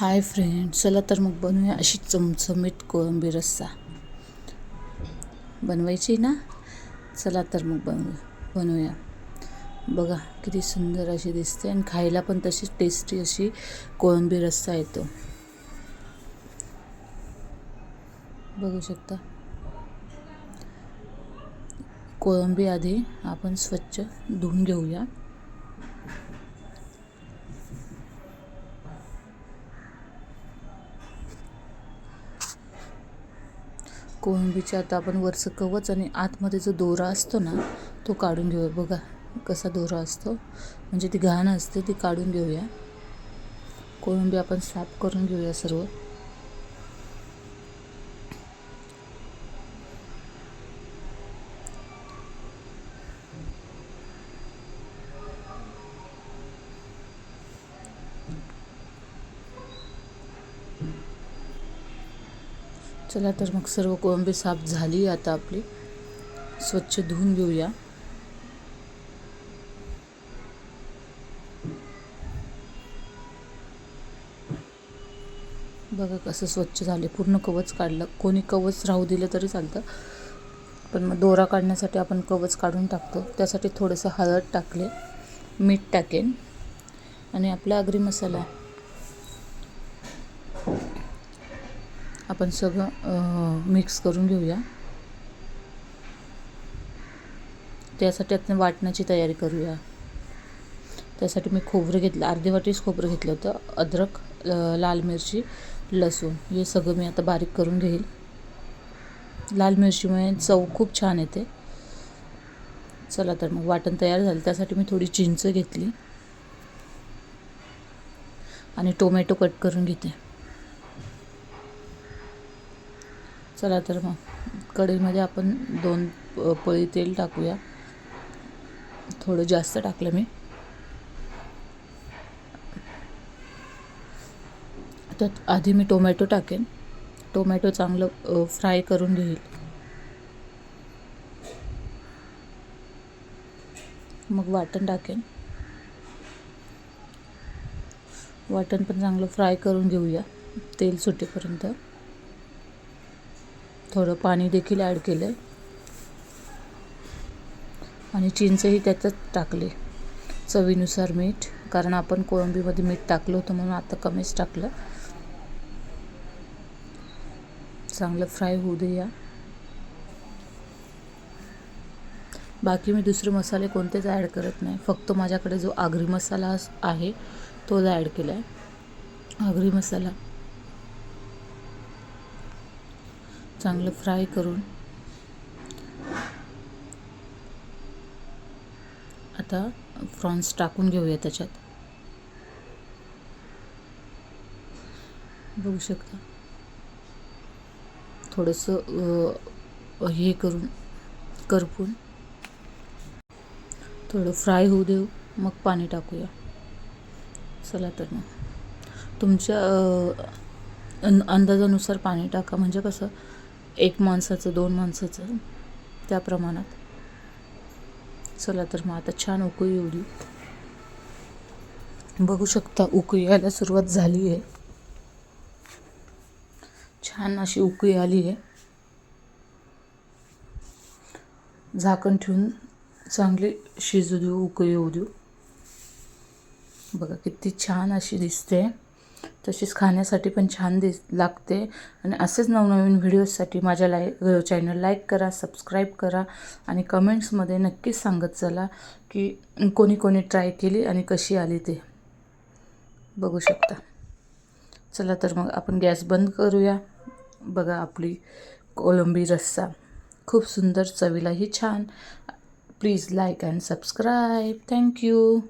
Hi friend, चला तर मग बनवूया अशी चमचमीत कोळंबी रस्सा. बनवायची ना? चला तर मग बनवूया. बघा किती सुंदर अशी दिसते आणि खायला पण तशी टेस्टी अशी कोळंबी रस्सा येतो. बघू शकता. कोळंबी आधी आपण स्वच्छ धुवून घेऊया. कोळंबीच्या आता आपण वरचं कवच आणि आतमध्ये जो दोरा असतो ना तो काढून घेऊया. बघा कसा दोरा असतो, म्हणजे ती घाण असते ती काढून घेऊया. कोळंबी आपण साफ करून घेऊया सर्व. चला तर मग सर्व कोळंबी साफ झाली. आता आपली स्वच्छ धुवून घेऊया. बघा कसं स्वच्छ झाले, पूर्ण कवच काढलं. कोणी कवच राहू दिलं तरी चालतं, पण मग दोरा काढण्यासाठी आपण कवच काढून टाकतो. त्यासाठी थोडंसं हळद टाकले, मीठ टाकेन आणि आपला आगरी मसाला आपण सगळं मिक्स करून घेऊया. त्यासाठी आपण वाटण्याची तयारी करूया. त्यासाठी मी खोबरं घेतलं, अर्धी वाटीच खोबरं घेतलं होतं. अद्रक, लाल मिरची, लसूण हे सगळं मी आता बारीक करून घेईल. लाल मिरचीमुळे चव खूप छान येते. चला तर मग वाटण तयार झालं. त्यासाठी मी थोडी चिंच घेतली आणि टोमॅटो कट करून घेते. चला तर मग कढईमध्ये आपण 2 पळी तेल टाकूया. थोडं जास्त टाकलं मी. त्यात आधी मी टोमॅटो टाकेन. टोमॅटो चांगलं फ्राय करून घेईल. मग वाटण टाकेन. वाटण पण चांगलं फ्राय करून घेऊया तेल सुटेपर्यंत. थोडं पाणी देखील ॲड केलं आणि चिंचही त्यातच टाकले. चवीनुसार मीठ, कारण आपण कोळंबीमध्ये मीठ टाकलं होतं म्हणून आता कमीच टाकलं. चांगलं फ्राय होऊ देऊया. बाकी मी दुसरे मसाले कोणतेच ॲड करत नाही. फक्त माझ्याकडे जो आगरी मसाला आहे तोच ॲड केला आहे. आगरी मसाला चांगलं फ्राय करून आता प्रॉन्स टाकून घेऊया त्याच्यात. बघू शकता. थोडंसं हे करून करपून थोडं फ्राय होऊ देऊ, मग पाणी टाकूया. चला तर मग तुमच्या अंदाजानुसार पाणी टाका, म्हणजे कसं 1 माणसाचं 2 माणसाचं त्या प्रमाणात. चला तर मग आता छान उकळी येऊ देऊ. बघू शकता उकळी यायला सुरुवात झाली आहे. छान अशी उकळी आली आहे. झाकण ठेवून चांगली शिजू देऊ, उकळी येऊ देऊ. बघा किती छान अशी दिसते. तशीच खाण्यासाठी पण छान लागते. आणि असेच नवनवीन व्हिडिओजसाठी माझ्या चॅनल लाईक करा, सबस्क्राईब करा आणि कमेंट्समध्ये नक्कीच सांगत चला की कोणी कोणी ट्राय केली आणि कशी आली ते. बघू शकता. चला तर मग आपण गॅस बंद करूया. बघा आपली कोळंबी रस्सा खूप सुंदर, चवीलाही छान. Please like and subscribe. Thank you.